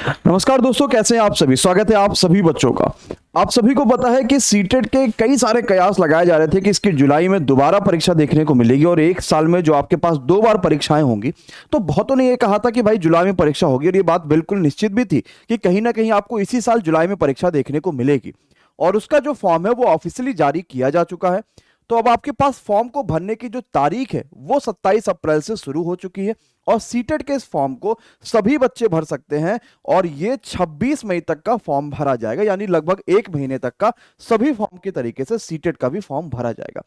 नमस्कार दोस्तों, कैसे हैं आप सभी। स्वागत है आप सभी बच्चों का। आप सभी को पता है कि सीटेट के कई सारे कयास लगाए जा रहे थे कि इसकी जुलाई में दोबारा परीक्षा देखने को मिलेगी और एक साल में जो आपके पास 2 बार परीक्षाएं होंगी। तो बहुतों ने ये कहा था कि भाई जुलाई में परीक्षा होगी और ये बात बिल्कुल निश्चित भी थी कि कहीं ना कहीं आपको इसी साल जुलाई में परीक्षा देखने को मिलेगी। और उसका जो फॉर्म है वो ऑफिशियली जारी किया जा चुका है। तो अब आपके पास फॉर्म को भरने की जो तारीख है वो 27 अप्रैल से शुरू हो चुकी है और सीटेट के इस फॉर्म को सभी बच्चे भर सकते हैं और ये 26 मई तक का फॉर्म भरा जाएगा, यानी लगभग 1 महीने तक का सभी फॉर्म के तरीके से सीटेट का भी फॉर्म भरा जाएगा।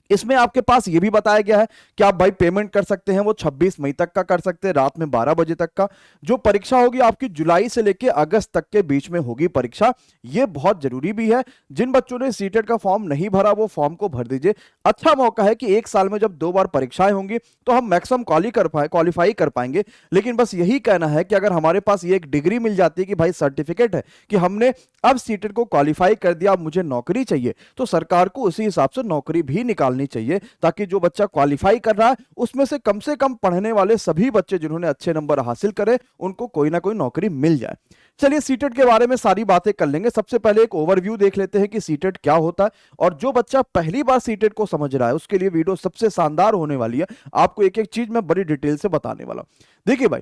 इसमें आपके पास यह भी बताया गया है कि आप भाई पेमेंट कर सकते हैं, वो 26 मई तक का कर सकते हैं, रात में 12 बजे तक का। जो परीक्षा होगी आपकी जुलाई से लेकर अगस्त तक के बीच में होगी परीक्षा। यह बहुत जरूरी भी है। जिन बच्चों ने सीटेट का फॉर्म नहीं भरा वो फॉर्म को भर दीजिए। अच्छा मौका है कि एक साल में जब 2 बार परीक्षाएं होंगी तो हम मैक्सिमम क्वालिफाई कर पाएंगे। लेकिन बस यही कहना है कि अगर हमारे पास ये एक डिग्री मिल जाती है कि भाई सर्टिफिकेट है कि हमने अब सीटेट को क्वालिफाई कर दिया, अब मुझे नौकरी चाहिए, तो सरकार को उसी हिसाब से नौकरी भी निकालनी चाहिए ताकि जो बच्चा क्वालिफाई कर रहा है उसमें से कम पढ़ने वाले सभी बच्चे जिन्होंने अच्छे नंबर हासिल करे उनको कोई ना कोई नौकरी मिल जाए। चलिए सीटेट के बारे में सारी बातें कर लेंगे। सबसे पहले एक ओवरव्यू देख लेते हैं कि सीटेट क्या होता है। और जो बच्चा पहली बार सीटेट को समझ रहा है उसके लिए वीडियो सबसे शानदार होने वाली है। आपको एक एक चीज मैं बड़ी डिटेल से बताने वाला हूं। देखिए भाई,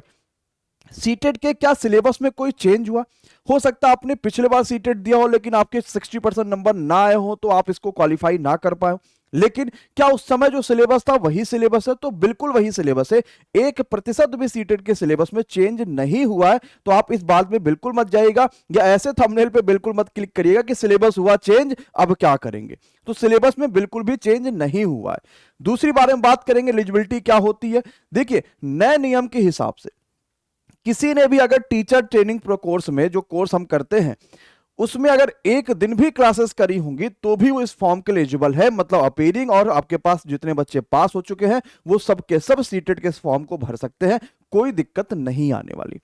सीटेट के क्या सिलेबस में कोई चेंज हुआ? हो सकता है आपने पिछले बार सीटेट दिया हो लेकिन आपके 60% नंबर ना आए हो तो आप इसको क्वालिफाई ना कर पाए। लेकिन क्या उस समय जो सिलेबस था वही सिलेबस है? तो बिल्कुल वही सिलेबस है। 1% भी सीटेट के सिलेबस में चेंज नहीं हुआ है। तो आप इस बात में बिल्कुल मत जाइएगा या ऐसे थंबनेल पे बिल्कुल मत क्लिक करिएगा कि सिलेबस हुआ चेंज, अब क्या करेंगे। तो सिलेबस में बिल्कुल भी चेंज नहीं हुआ है। दूसरी बारे में बात करेंगे एलिजिबिलिटी क्या होती है। देखिए, नए नियम के हिसाब से किसी ने भी अगर टीचर ट्रेनिंग प्रो कोर्स में जो कोर्स हम करते हैं उसमें अगर एक दिन भी क्लासेस करी होंगी तो भी वो इस फॉर्म के लिए एलिजिबल है। मतलब अपीयरिंग और आपके पास जितने बच्चे पास हो चुके हैं वो सब के सब सीटेट के इस फॉर्म को भर सकते हैं, कोई दिक्कत नहीं आने वाली।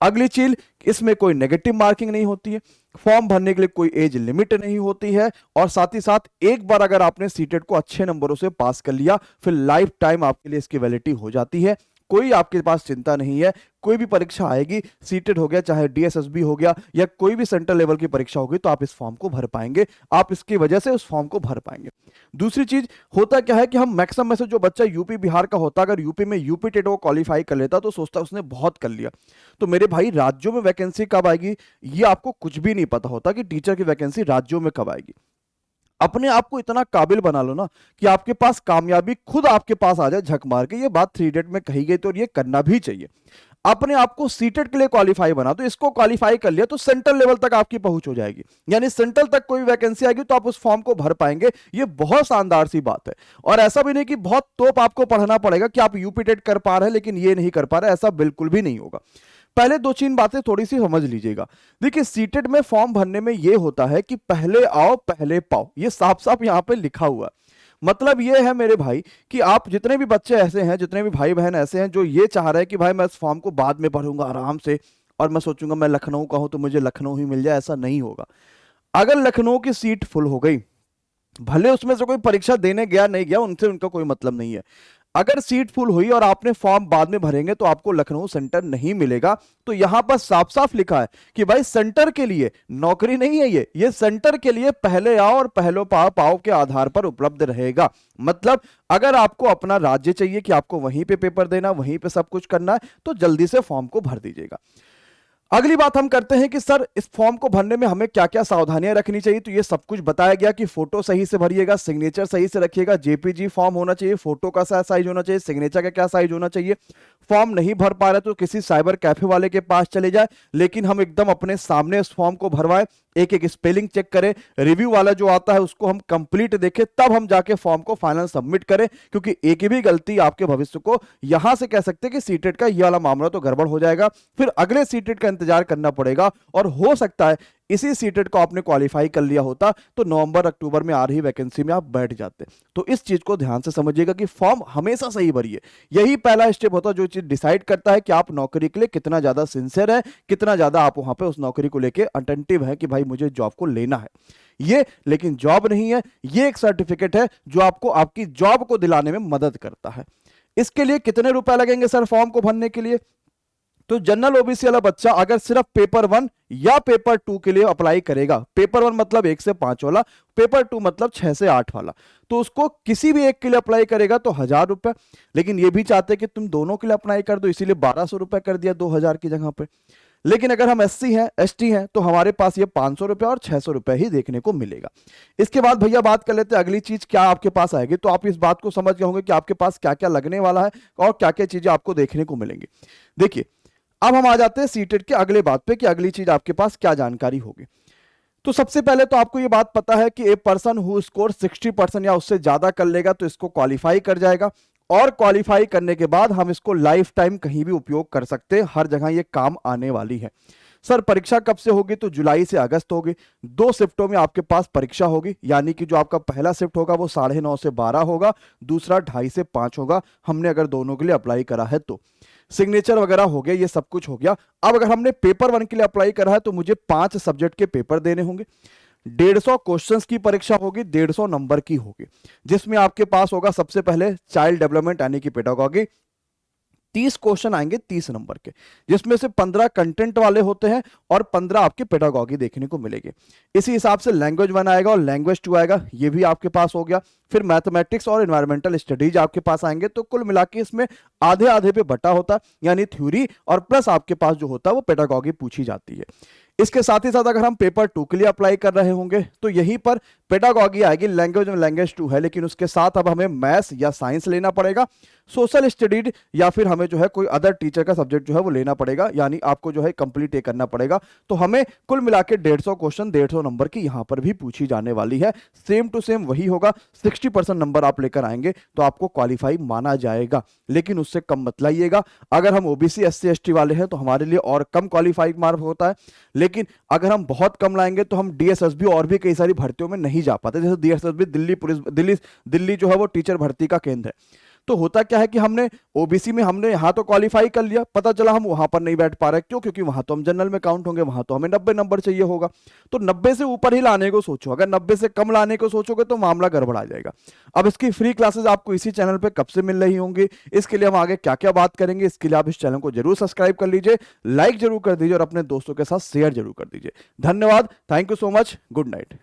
अगली चीज, इसमें कोई नेगेटिव मार्किंग नहीं होती है। फॉर्म भरने के लिए कोई एज लिमिट नहीं होती है और साथ ही साथ एक बार अगर आपने सीटेट को अच्छे नंबरों से पास कर लिया फिर लाइफ टाइम आपके लिए इसकी वैलिडिटी हो जाती है। कोई आपके पास चिंता नहीं है। कोई भी परीक्षा आएगी, सीटेट हो गया चाहे डीएसएसबी हो गया या कोई भी सेंट्रल लेवल की परीक्षा होगी, तो आप इस फॉर्म को भर पाएंगे। आप इसकी वजह से उस फॉर्म को भर पाएंगे। दूसरी चीज होता क्या है कि हम मैक्सिमम में से जो बच्चा यूपी बिहार का होता, अगर यूपी में यूपी टेट वो क्वालिफाई कर लेता तो सोचता उसने बहुत कर लिया। तो मेरे भाई, राज्यों में वैकेंसी कब आएगी ये आपको कुछ भी नहीं पता होता कि टीचर की वैकेंसी राज्यों में कब आएगी। अपने आप को इतना काबिल बना लो ना कि आपके पास कामयाबी खुद आपके पास आ जाए झक मार के। ये बात 3 डेट में कही गई तो ये करना भी चाहिए। अपने आप को सीटेट के लिए क्वालिफाई बना, तो इसको क्वालिफाई कर लिया तो सेंट्रल लेवल तक आपकी पहुंच हो जाएगी, यानी सेंट्रल तक कोई वैकेंसी आएगी तो आप उस फॉर्म को भर पाएंगे। ये बहुत शानदार सी बात है। और ऐसा भी नहीं कि बहुत तोप आपको पढ़ना पड़ेगा कि आप यूपी टेट कर पा रहे हैं लेकिन ये नहीं कर पा रहे, ऐसा बिल्कुल भी नहीं होगा। पहले 2-3 बातें थोड़ी सी समझ लीजिएगा। देखिए, सीटेट में फॉर्म भरने में यह होता है कि पहले आओ पहले पाओ, ये साफ साफ यहां पे लिखा हुआ है। मतलब ये है मेरे भाई कि आप जितने भी बच्चे ऐसे हैं, जितने भी भाई बहन ऐसे हैं जो ये चाह रहे हैं कि भाई मैं इस फॉर्म को बाद में भरूंगा आराम से और मैं सोचूंगा मैं लखनऊ का हूं तो मुझे लखनऊ ही मिल जाए, ऐसा नहीं होगा। अगर लखनऊ की सीट फुल हो गई, भले उसमें से कोई परीक्षा देने गया नहीं गया, उनसे उनका कोई मतलब नहीं है। अगर सीट फुल हुई और आपने फॉर्म बाद में भरेंगे तो आपको लखनऊ सेंटर नहीं मिलेगा। तो यहां पर साफ साफ लिखा है कि भाई सेंटर के लिए नौकरी नहीं है, ये सेंटर के लिए पहले आओ और पहले पाओ के आधार पर उपलब्ध रहेगा। मतलब अगर आपको अपना राज्य चाहिए कि आपको वहीं पे पेपर देना, वहीं पे सब कुछ करना है, तो जल्दी से फॉर्म को भर दीजिएगा। अगली बात हम करते हैं कि सर इस फॉर्म को भरने में हमें क्या क्या सावधानियां रखनी चाहिए। तो ये सब कुछ बताया गया कि फोटो सही से भरिएगा, सिग्नेचर सही से रखिएगा, जेपीजी फॉर्म होना चाहिए, फोटो का साइज होना चाहिए, सिग्नेचर का क्या साइज होना चाहिए। फॉर्म नहीं भर पा रहे तो किसी साइबर कैफे वाले के पास चले जाए, लेकिन हम एकदम अपने सामने इस फॉर्म को भरवाएं, एक एक स्पेलिंग चेक करें, रिव्यू वाला जो आता है उसको हम कंप्लीट देखें, तब हम जाके फॉर्म को फाइनल सबमिट करें। क्योंकि एक भी गलती आपके भविष्य को यहां से कह सकते हैं कि सीटेट का ये वाला मामला तो गड़बड़ हो जाएगा, फिर अगले सीटेट का इंतजार करना पड़ेगा। और हो सकता है इसी सीटेट को आपने क्वालिफाई कर लिया होता तो नवंबर अक्टूबर में आ रही वैकेंसी में आप बैठ जाते। तो इस चीज को ध्यान से समझिएगा कि फॉर्म हमेशा सही भरिए। यही पहला स्टेप होता है जो चीज डिसाइड करता है कि आप नौकरी के लिए कितना ज्यादा सिंसियर है, कितना ज्यादा आप वहां पे उस नौकरी को लेके अटेंटिव है कि भाई मुझे जॉब को लेना है। ये लेकिन जॉब नहीं है, ये एक सर्टिफिकेट है जो आपको आपकी जॉब को दिलाने में मदद करता है। इसके लिए कितने रुपए लगेंगे सर फॉर्म को भरने के लिए? तो जनरल ओबीसी वाला बच्चा अगर सिर्फ पेपर 1 या पेपर 2 के लिए अप्लाई करेगा, पेपर 1 मतलब 1 से 5 वाला, पेपर 2 मतलब 6 से 8 वाला, तो उसको किसी भी एक के लिए अप्लाई करेगा तो 1000 रुपए। लेकिन ये भी चाहते कि तुम दोनों के लिए अप्लाई कर दो, इसीलिए 1200 रुपए कर दिया 2000 की जगह पे। लेकिन अगर हम एससी हैं, एसटी हैं, तो हमारे पास ये 500 रुपए और 600 रुपए ही देखने को मिलेगा। इसके बाद भैया बात कर लेते हैं अगली चीज क्या आपके पास आएगी। तो आप इस बात को समझ गए होंगे कि आपके पास क्या क्या लगने वाला है और क्या क्या चीजें आपको देखने को मिलेंगी। देखिए, अब हम आ जाते हैं सीटेट के अगले बात पे कि अगली चीज आपके पास क्या जानकारी होगी। तो सबसे पहले तो आपको ये बात पता है कि ए पर्सन हु स्कोर 60% या उससे ज्यादा कर लेगा तो इसको क्वालिफाई कर जाएगा, और क्वालिफाई करने के बाद हम इसको लाइफ टाइम कहीं भी उपयोग कर सकते हैं, हर जगह ये काम आने वाली है। सर परीक्षा कब से होगी? तो जुलाई से अगस्त होगी। 2 शिफ्टों में आपके पास परीक्षा होगी, यानी कि जो आपका पहला शिफ्ट होगा वो 9:30 से 12 होगा, दूसरा 2:30 से 5 होगा। हमने अगर दोनों के लिए अप्लाई करा है तो सिग्नेचर वगैरह हो गया, ये सब कुछ हो गया। अब अगर हमने पेपर 1 के लिए अप्लाई करा है तो मुझे 5 सब्जेक्ट के पेपर देने होंगे, 150 क्वेश्चंस की परीक्षा होगी, 150 नंबर की होगी, जिसमें आपके पास होगा सबसे पहले चाइल्ड डेवलपमेंट यानी कि पेडागॉजी। 30 क्वेश्चन आएंगे 30 नंबर के, जिसमें से 15 कंटेंट वाले होते हैं और 15 आपके पेडागॉजी देखने को मिलेंगे। इसी हिसाब से लैंग्वेज 1 आएगा और लैंग्वेज 2 आएगा, ये भी आपके पास हो गया। फिर मैथमेटिक्स और एनवायरमेंटल स्टडीज आपके पास आएंगे। तो कुल मिला के इसमें आधे आधे पे बटा होता है, यानी थ्योरी और प्लस आपके पास जो होता है वो पेडागॉजी पूछी जाती है। इसके साथ ही साथ अगर हम पेपर 2 के लिए अप्लाई कर रहे होंगे तो यहीं पर पेडागॉजी आएगी, लैंग्वेज में लैंग्वेज 2 है, लेकिन उसके साथ अब हमें मैथ्स या साइंस लेना पड़ेगा, सोशल स्टडीज या फिर हमें जो है कोई अदर टीचर का सब्जेक्ट जो है वो लेना पड़ेगा, यानी आपको जो है कंप्लीट ये करना पड़ेगा। तो हमें कुल मिला के 150 क्वेश्चन 150 नंबर की यहां पर भी पूछी जाने वाली है। सेम टू सेम वही होगा, 60% नंबर आप लेकर आएंगे तो आपको क्वालिफाई माना जाएगा, लेकिन उससे कम मत लाइएगा। अगर हम ओबीसी एससी एसटी वाले हैं तो हमारे लिए और कम क्वालिफाई मार्क होता है, लेकिन अगर हम बहुत कम लाएंगे तो हम डीएसएसबी और भी कई सारी भर्तियों में नहीं जा पाते। जैसे डीएसएसबी दिल्ली पुलिस, दिल्ली जो है वो टीचर भर्ती का केंद्र है। तो होता क्या है कि हमने ओबीसी में हमने यहां तो क्वालिफाई कर लिया, पता चला हम वहां पर नहीं बैठ पा रहे, क्यों? क्योंकि वहां तो हम जनरल में काउंट होंगे, वहां तो हमें 90 नंबर चाहिए होगा। तो 90 से ऊपर ही लाने को सोचो, अगर 90 से कम लाने को सोचोगे तो मामला गड़बड़ा जाएगा। अब इसकी फ्री क्लासेस आपको इसी चैनल पे कब से मिल रही होंगी, इसके लिए हम आगे क्या क्या बात करेंगे, इसके लिए आप इस चैनल को जरूर सब्सक्राइब कर लीजिए, लाइक जरूर कर दीजिए और अपने दोस्तों के साथ शेयर जरूर कर दीजिए। धन्यवाद, thank you so much, good night.